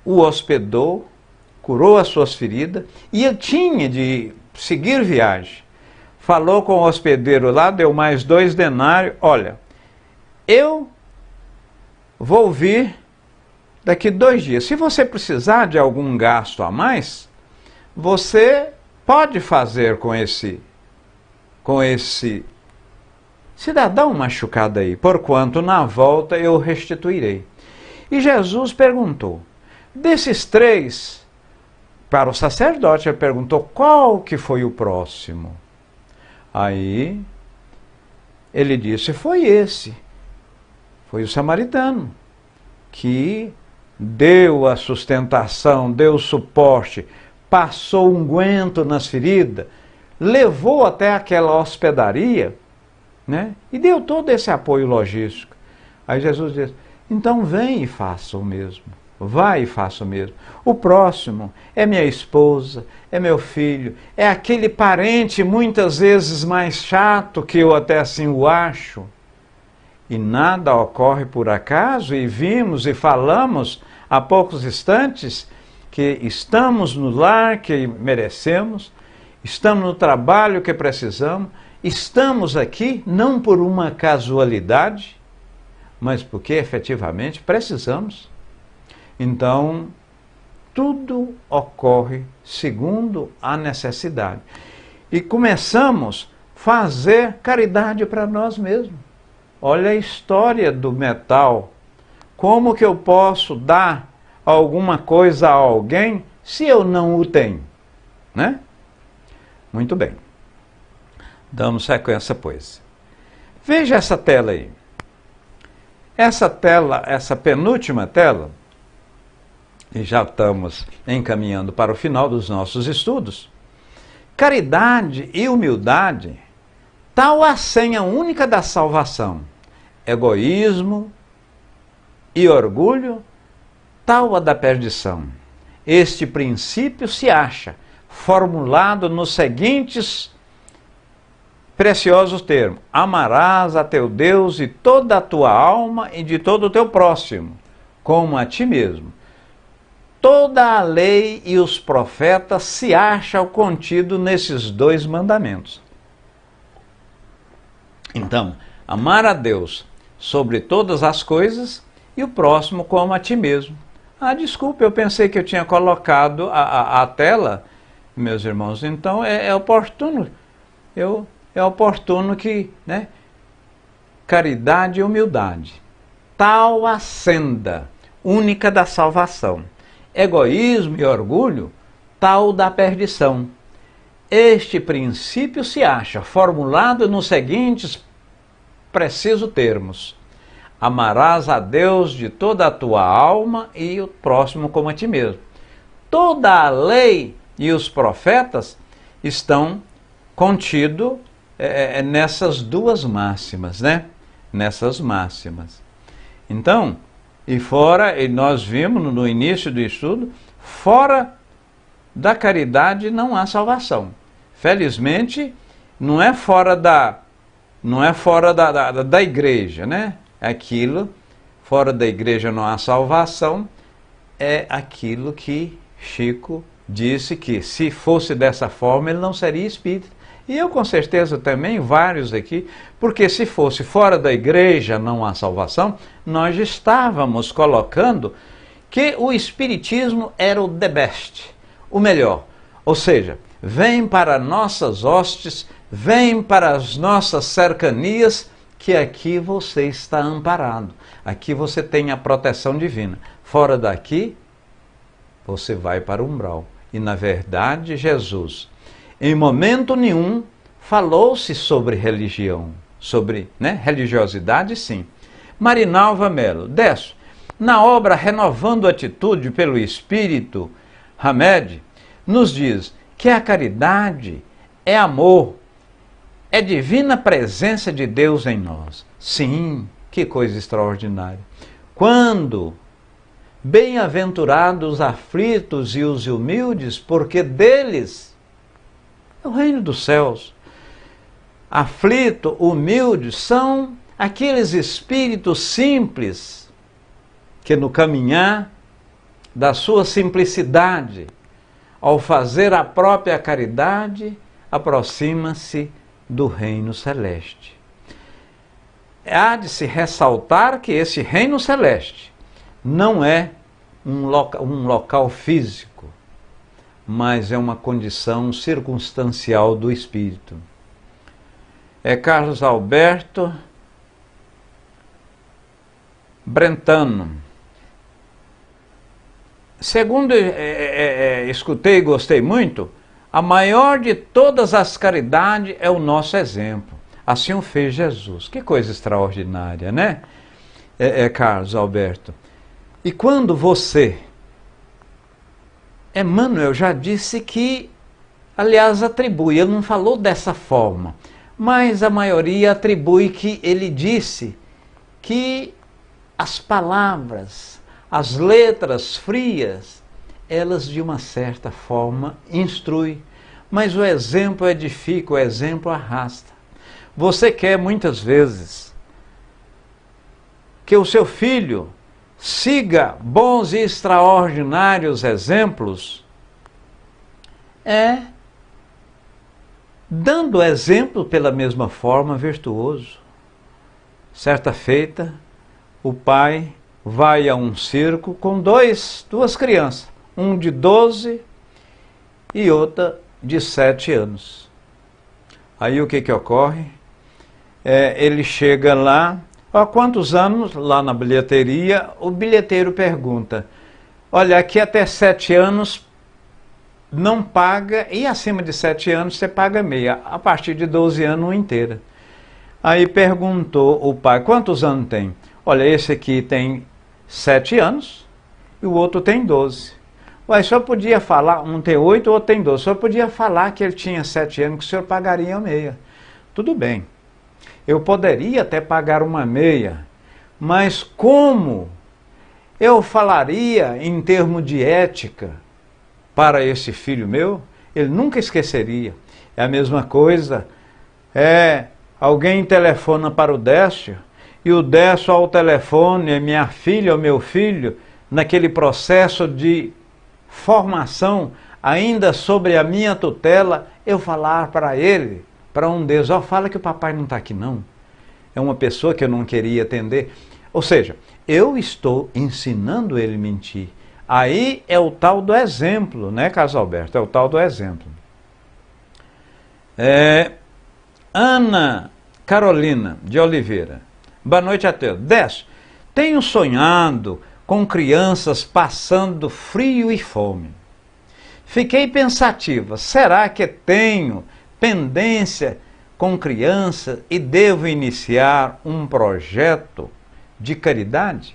o hospedou, curou as suas feridas, e ele tinha de seguir viagem. Falou com o hospedeiro lá, deu mais 2 denários, olha, eu vou vir daqui 2 dias. Se você precisar de algum gasto a mais, você pode fazer com esse cidadão machucado aí, porquanto na volta eu restituirei. E Jesus perguntou, desses 3, para o sacerdote, ele perguntou qual que foi o próximo. Aí ele disse, foi o samaritano, que deu a sustentação, deu o suporte, passou unguento nas feridas, levou até aquela hospedaria, né? E deu todo esse apoio logístico. Aí Jesus diz, Então vem e faça o mesmo. Vai e faça o mesmo. O próximo é minha esposa, é meu filho, é aquele parente muitas vezes mais chato que eu até assim o acho. E nada ocorre por acaso, e vimos e falamos há poucos instantes que estamos no lar que merecemos, estamos no trabalho que precisamos, estamos aqui não por uma casualidade, mas porque efetivamente precisamos. Então, tudo ocorre segundo a necessidade. E começamos a fazer caridade para nós mesmos. Olha a história do metal. Como que eu posso dar alguma coisa a alguém se eu não o tenho? Né? Muito bem. Damos sequência, pois. Veja essa tela aí. Essa tela, essa penúltima tela, e já estamos encaminhando para o final dos nossos estudos. Caridade e humildade, tal a senha única da salvação. Egoísmo e orgulho, tal a da perdição. Este princípio se acha formulado nos seguintes preciosos termos: amarás a teu Deus de toda a tua alma e de todo o teu próximo, como a ti mesmo. Toda a lei e os profetas se acham contido nesses dois mandamentos. Então, amar a Deus sobre todas as coisas e o próximo como a ti mesmo. Ah, desculpe, eu pensei que eu tinha colocado a tela, meus irmãos. Então, é oportuno. É oportuno que, né? Caridade e humildade. Tal a senda única da salvação. Egoísmo e orgulho, tal da perdição. Este princípio se acha formulado nos seguintes precisos termos: amarás a Deus de toda a tua alma e o próximo como a ti mesmo. Toda a lei e os profetas estão contidos nessas duas máximas, né? Nessas máximas. Então, e nós vimos no início do estudo, fora da caridade não há salvação. Felizmente, não é fora da igreja, né? Aquilo, fora da igreja não há salvação, é aquilo que Chico disse que se fosse dessa forma ele não seria espírita. E eu com certeza também, vários aqui, porque se fosse fora da igreja não há salvação, nós estávamos colocando que o espiritismo era o the best, o melhor. Ou seja, vem para nossas hostes, vem para as nossas cercanias, que aqui você está amparado. Aqui você tem a proteção divina. Fora daqui, você vai para o umbral. E na verdade, Jesus, em momento nenhum, falou-se sobre religião, sobre religiosidade, sim. Marinalva Melo, Décio, na obra Renovando a Atitude pelo Espírito Hamed, nos diz que a caridade é amor, é divina presença de Deus em nós. Sim, que coisa extraordinária. Quando bem-aventurados os aflitos e os humildes, porque deles é o reino dos céus. Aflito, humilde, são aqueles espíritos simples que no caminhar da sua simplicidade, ao fazer a própria caridade, aproxima-se do reino celeste. Há de se ressaltar que esse reino celeste não é um local físico, mas é uma condição circunstancial do espírito. É Carlos Alberto Brentano. Segundo escutei e gostei muito, a maior de todas as caridades é o nosso exemplo. Assim o fez Jesus. Que coisa extraordinária, né? Carlos Alberto. E quando você... Emmanuel já disse que, aliás, atribui, ele não falou dessa forma, mas a maioria atribui que ele disse que as palavras, as letras frias, elas de uma certa forma instruem, mas o exemplo edifica, o exemplo arrasta. Você quer muitas vezes que o seu filho siga bons e extraordinários exemplos, dando exemplo pela mesma forma virtuoso. Certa feita, o pai vai a um circo com duas crianças, um de 12 e outra de 7 anos. Aí o que ocorre? Ele chega lá, há quantos anos? Lá na bilheteria, o bilheteiro pergunta, olha, aqui até 7 anos não paga, e acima de 7 anos você paga meia, a partir de 12 anos uma inteira. Aí perguntou o pai, quantos anos tem? Olha, esse aqui tem 7 anos e o outro tem 12. Ué, o senhor podia falar, um tem 8, o outro tem 12, o senhor podia falar que ele tinha 7 anos, que o senhor pagaria meia. Tudo bem, eu poderia até pagar uma meia, mas como eu falaria em termos de ética para esse filho meu? Ele nunca esqueceria. É a mesma coisa, alguém telefona para o Décio, e o Décio ao telefone, minha filha ou meu filho, naquele processo de formação, ainda sobre a minha tutela, eu falar para ele, para um deles, fala que o papai não está aqui não. É uma pessoa que eu não queria atender. Ou seja, eu estou ensinando ele a mentir. Aí é o tal do exemplo, né, Carlos Alberto? É o tal do exemplo. Ana Carolina de Oliveira. Boa noite a todos. Décio, tenho sonhado com crianças passando frio e fome. Fiquei pensativa, será que tenho pendência com criança e devo iniciar um projeto de caridade?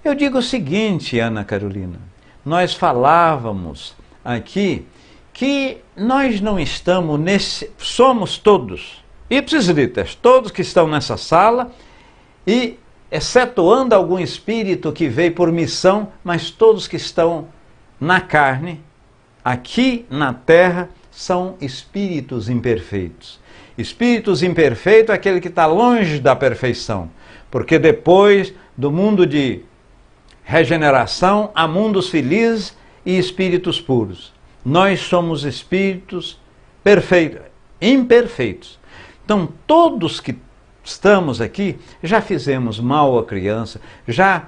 Eu digo o seguinte, Ana Carolina, nós falávamos aqui que nós não estamos somos todos, ipsis literis, todos que estão nessa sala, e excetuando algum espírito que veio por missão, mas todos que estão na carne, aqui na terra, são espíritos imperfeitos. Espíritos imperfeitos é aquele que está longe da perfeição, porque depois do mundo de regeneração, há mundos felizes e espíritos puros. Nós somos espíritos perfeitos, imperfeitos. Então, todos que estamos aqui, já fizemos mal à criança, já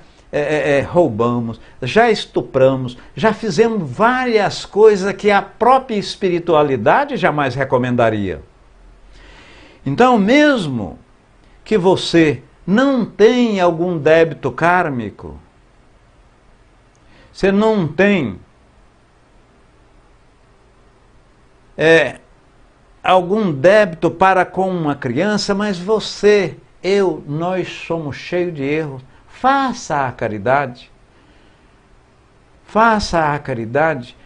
roubamos, já estupramos, já fizemos várias coisas que a própria espiritualidade jamais recomendaria. Então, mesmo que você não tenha algum débito kármico, você não tem algum débito para com uma criança, mas você, nós somos cheios de erros. Faça a caridade. Faça a caridade,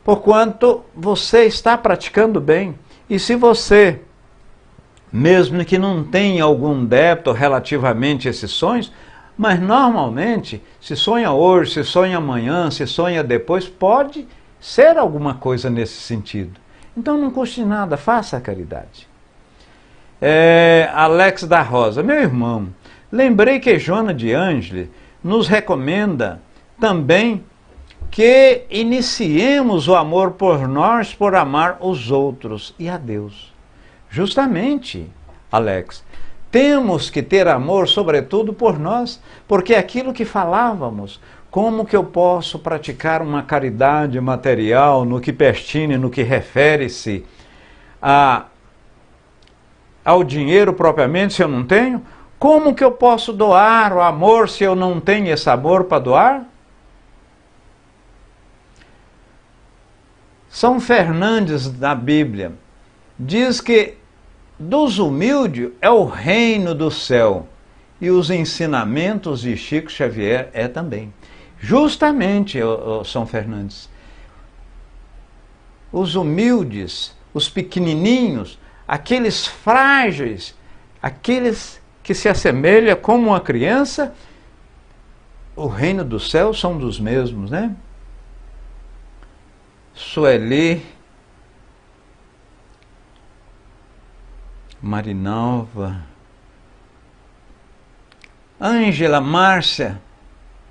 porquanto você está praticando bem. E se você, mesmo que não tenha algum débito relativamente a esses sonhos, mas normalmente, se sonha hoje, se sonha amanhã, se sonha depois, pode ser alguma coisa nesse sentido. Então não custe nada, faça a caridade. Alex da Rosa, meu irmão, lembrei que Joana de Ângeles nos recomenda também que iniciemos o amor por nós, por amar os outros e a Deus. Justamente, Alex, temos que ter amor, sobretudo por nós, porque é aquilo que falávamos, como que eu posso praticar uma caridade material no que pertine, no que refere-se ao dinheiro propriamente, se eu não tenho? Como que eu posso doar o amor se eu não tenho esse amor para doar? São Fernandes, na Bíblia, diz que dos humildes é o reino do céu, e os ensinamentos de Chico Xavier também. Justamente, São Fernandes, os humildes, os pequenininhos, aqueles frágeis, aqueles que se assemelha como uma criança, o reino dos céus são dos mesmos, né? Sueli, Marinalva, Ângela, Márcia,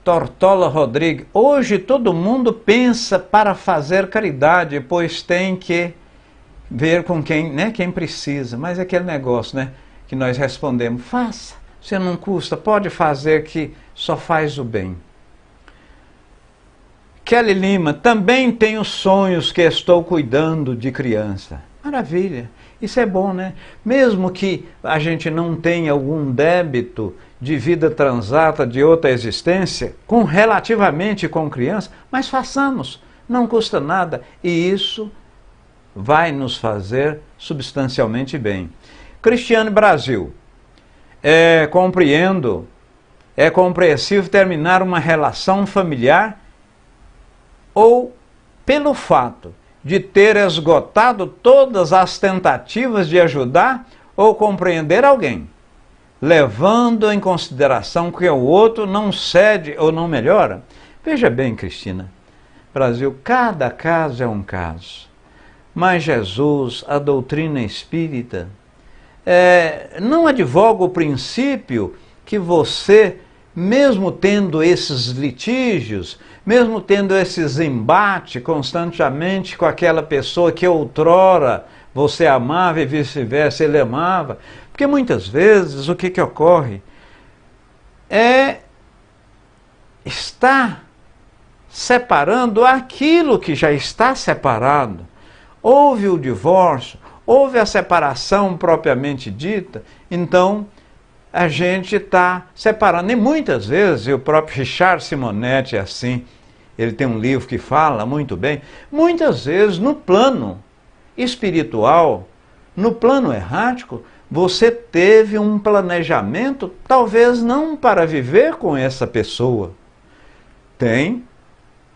Tortola Rodrigues. Hoje todo mundo pensa para fazer caridade, pois tem que ver com quem, né, quem precisa. Mas é aquele negócio, né, que nós respondemos, faça, você não custa, pode fazer que só faz o bem. Kelly Lima, também tenho sonhos que estou cuidando de criança. Maravilha, isso é bom, né? Mesmo que a gente não tenha algum débito de vida transata de outra existência, relativamente com criança, mas façamos, não custa nada, e isso vai nos fazer substancialmente bem. Cristiane Brasil, compreendo, é compreensível terminar uma relação familiar ou pelo fato de ter esgotado todas as tentativas de ajudar ou compreender alguém, levando em consideração que o outro não cede ou não melhora. Veja bem, Cristina, Brasil, cada caso é um caso, mas Jesus, a doutrina espírita, não advoga o princípio que você, mesmo tendo esses litígios, mesmo tendo esses embates constantemente com aquela pessoa que outrora você amava e vice-versa, ele amava, porque muitas vezes o que ocorre está separando aquilo que já está separado. Houve o divórcio, houve a separação propriamente dita, então a gente está separando. E muitas vezes, e o próprio Richard Simonetti é assim, ele tem um livro que fala muito bem, muitas vezes no plano espiritual, no plano errático, você teve um planejamento, talvez não para viver com essa pessoa. Tem.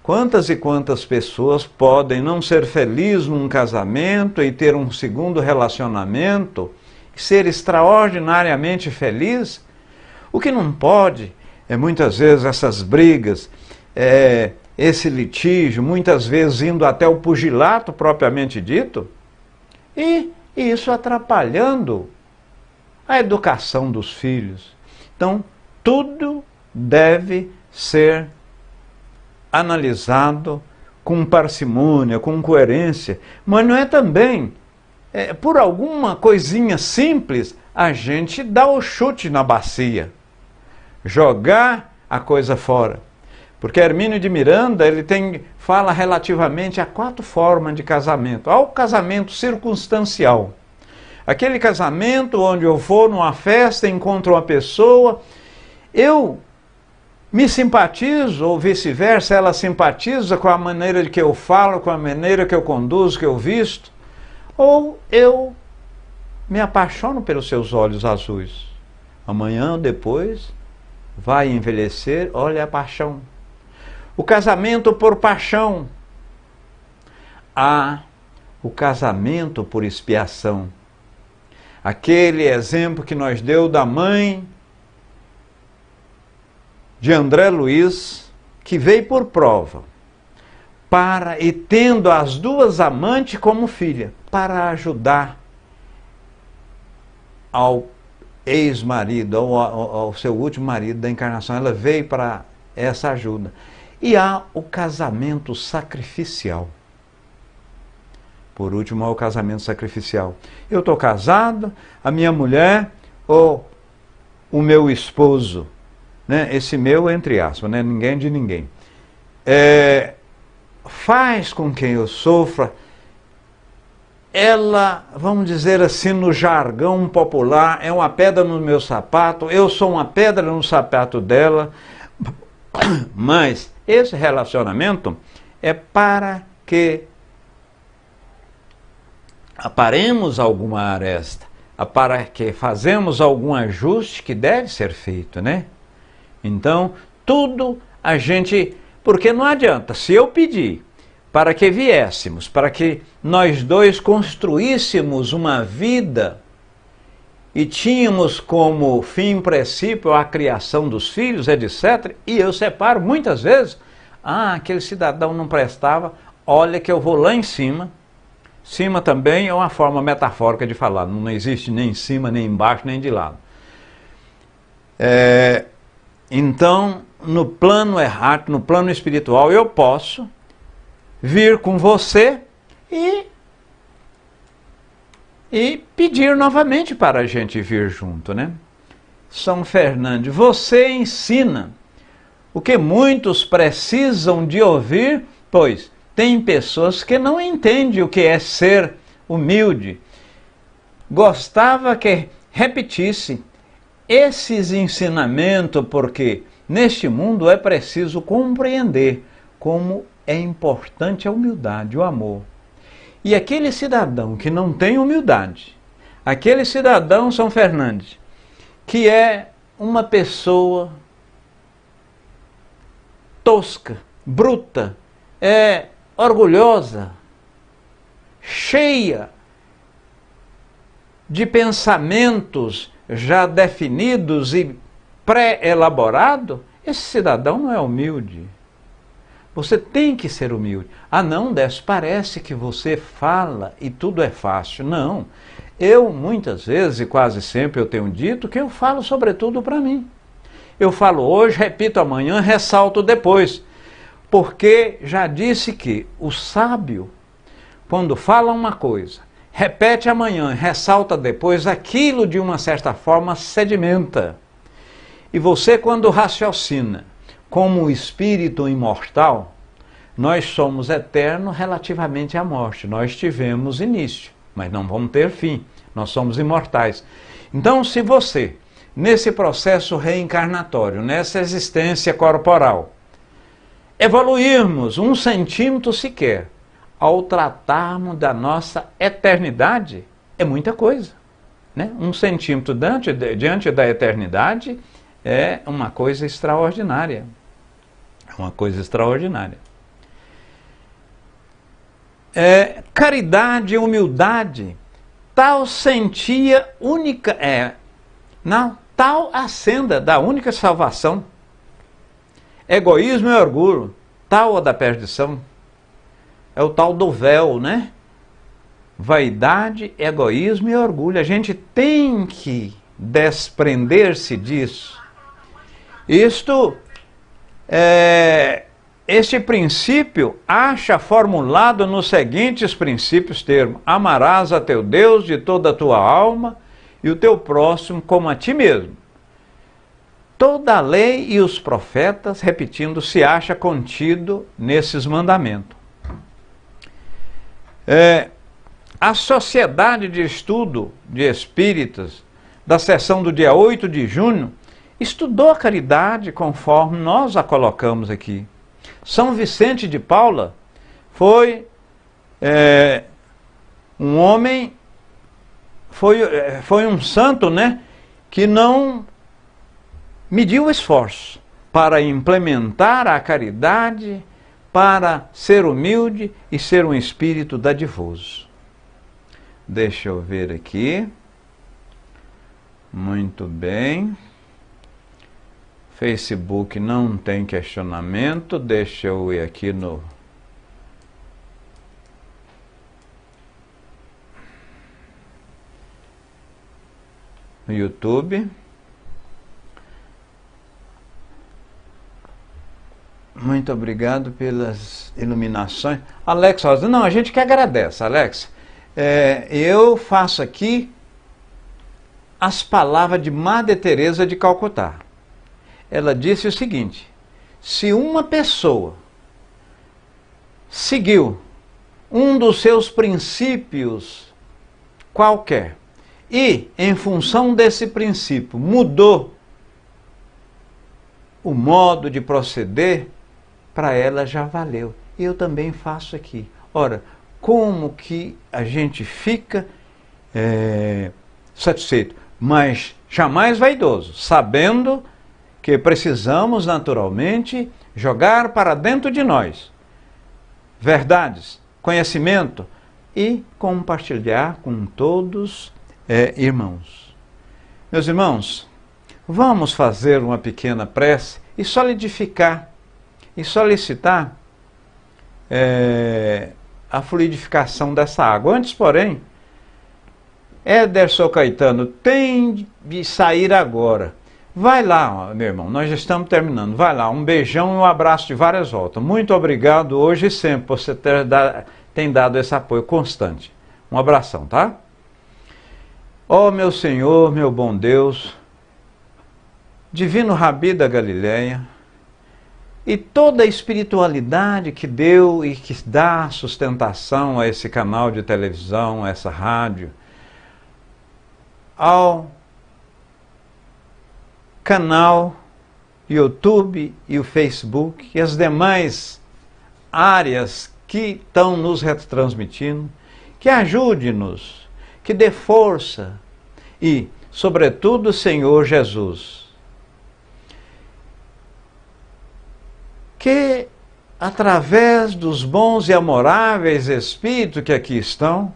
Quantas e quantas pessoas podem não ser felizes num casamento e ter um segundo relacionamento, ser extraordinariamente feliz? O que não pode é muitas vezes essas brigas, esse litígio, muitas vezes indo até o pugilato propriamente dito, e isso atrapalhando a educação dos filhos. Então, tudo deve ser analisado com parcimônia, com coerência, mas não é também, por alguma coisinha simples, a gente dá o chute na bacia, jogar a coisa fora. Porque Hermínio de Miranda, ele fala relativamente a 4 formas de casamento. Há o casamento circunstancial, aquele casamento onde eu vou numa festa, encontro uma pessoa, eu me simpatizo, ou vice-versa, ela simpatiza com a maneira de que eu falo, com a maneira que eu conduzo, que eu visto, ou eu me apaixono pelos seus olhos azuis. Amanhã ou depois vai envelhecer, olha a paixão. O casamento por paixão. Há o casamento por expiação. Aquele exemplo que nós deu da mãe de André Luiz, que veio por prova, e tendo as 2 amantes como filha, para ajudar ao ex-marido, ao seu último marido da encarnação. Ela veio para essa ajuda. E há o casamento sacrificial. Por último, há o casamento sacrificial. Eu estou casado, a minha mulher ou o meu esposo, né? Esse meu entre aspas, né? Ninguém de ninguém, faz com que eu sofra. Ela, vamos dizer assim, no jargão popular, é uma pedra no meu sapato, eu sou uma pedra no sapato dela, mas esse relacionamento é para que aparemos alguma aresta, para que fazemos algum ajuste que deve ser feito, né? Então, tudo a gente... Porque não adianta, se eu pedir para que viéssemos, para que nós dois construíssemos uma vida e tínhamos como fim princípio a criação dos filhos, etc. E eu separo muitas vezes, aquele cidadão não prestava, olha que eu vou lá em cima. Cima também é uma forma metafórica de falar, não existe nem em cima, nem embaixo, nem de lado. Então, no plano errático, no plano espiritual, eu posso vir com você e pedir novamente para a gente vir junto, né? São Fernando, você ensina o que muitos precisam de ouvir, pois tem pessoas que não entendem o que é ser humilde. Gostava que repetisse esses ensinamentos, porque neste mundo é preciso compreender como é importante a humildade, o amor. E aquele cidadão que não tem humildade, aquele cidadão, São Fernandes, que é uma pessoa tosca, bruta, orgulhosa, cheia de pensamentos já definidos e pré-elaborados, esse cidadão não é humilde. Você tem que ser humilde. Não, Décio, parece que você fala e tudo é fácil. Não. Eu, muitas vezes, e quase sempre eu tenho dito, que eu falo sobretudo para mim. Eu falo hoje, repito amanhã, ressalto depois. Porque já disse que o sábio, quando fala uma coisa, repete amanhã, ressalta depois, aquilo de uma certa forma sedimenta. E você, quando raciocina como um espírito imortal, nós somos eternos relativamente à morte. Nós tivemos início, mas não vamos ter fim. Nós somos imortais. Então, se você, nesse processo reencarnatório, nessa existência corporal, evoluirmos 1 centímetro sequer, ao tratarmos da nossa eternidade, é muita coisa, né? 1 centímetro diante da eternidade é uma coisa extraordinária. Uma coisa extraordinária. Caridade e humildade, tal sentia única, tal a senda da única salvação. Egoísmo e orgulho, tal a da perdição. É o tal do véu, né? Vaidade, egoísmo e orgulho. A gente tem que desprender-se disso. Este princípio acha formulado nos seguintes princípios termos: amarás a teu Deus de toda a tua alma e o teu próximo como a ti mesmo. Toda a lei e os profetas, repetindo, se acha contido nesses mandamentos. A Sociedade de Estudo de Espíritas, da sessão do dia 8 de junho, estudou a caridade conforme nós a colocamos aqui. São Vicente de Paula foi um homem, foi um santo, né, que não mediu esforço para implementar a caridade, para ser humilde e ser um espírito dadivoso. Deixa eu ver aqui. Muito bem. Facebook não tem questionamento. Deixa eu ir aqui no YouTube. Muito obrigado pelas iluminações. Alex Rosa, não, a gente que agradece, Alex. Eu faço aqui as palavras de Madre Teresa de Calcutá. Ela disse o seguinte: se uma pessoa seguiu um dos seus princípios qualquer e, em função desse princípio, mudou o modo de proceder, para ela já valeu. Eu também faço aqui. Ora, como que a gente fica satisfeito, mas jamais vaidoso, sabendo que precisamos naturalmente jogar para dentro de nós verdades, conhecimento e compartilhar com todos irmãos. Meus irmãos, vamos fazer uma pequena prece e solidificar e solicitar a fluidificação dessa água. Antes, porém, Ederson Caetano, tem de sair agora. Vai lá, meu irmão, nós já estamos terminando. Vai lá, um beijão e um abraço de várias voltas. Muito obrigado hoje e sempre por você tem dado esse apoio constante. Um abração, tá? Ó meu Senhor, meu bom Deus, Divino Rabi da Galileia, e toda a espiritualidade que deu e que dá sustentação a esse canal de televisão, a essa rádio, ao canal YouTube e o Facebook e as demais áreas que estão nos retransmitindo, que ajude-nos, que dê força e, sobretudo, Senhor Jesus, que através dos bons e amoráveis Espíritos que aqui estão,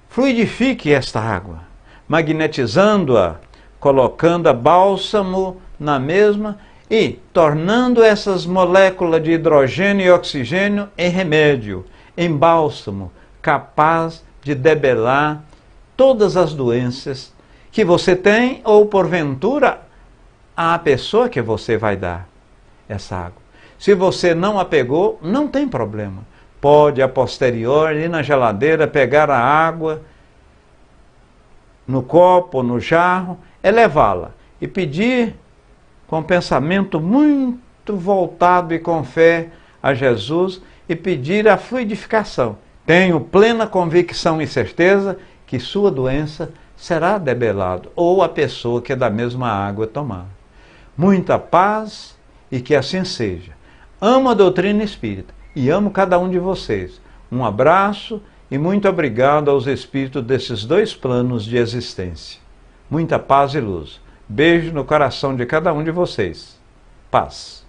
fluidifique esta água, magnetizando-a, colocando-a bálsamo na mesma e tornando essas moléculas de hidrogênio e oxigênio em remédio, em bálsamo, capaz de debelar todas as doenças que você tem ou, porventura, a pessoa que você vai dar essa água. Se você não a pegou, não tem problema. Pode, a posteriori, ir na geladeira, pegar a água no copo, no jarro, elevá-la e pedir com pensamento muito voltado e com fé a Jesus e pedir a fluidificação. Tenho plena convicção e certeza que sua doença será debelada ou a pessoa que é da mesma água tomar. Muita paz e que assim seja. Amo a doutrina espírita e amo cada um de vocês. Um abraço e muito obrigado aos espíritos desses dois planos de existência. Muita paz e luz. Beijo no coração de cada um de vocês. Paz.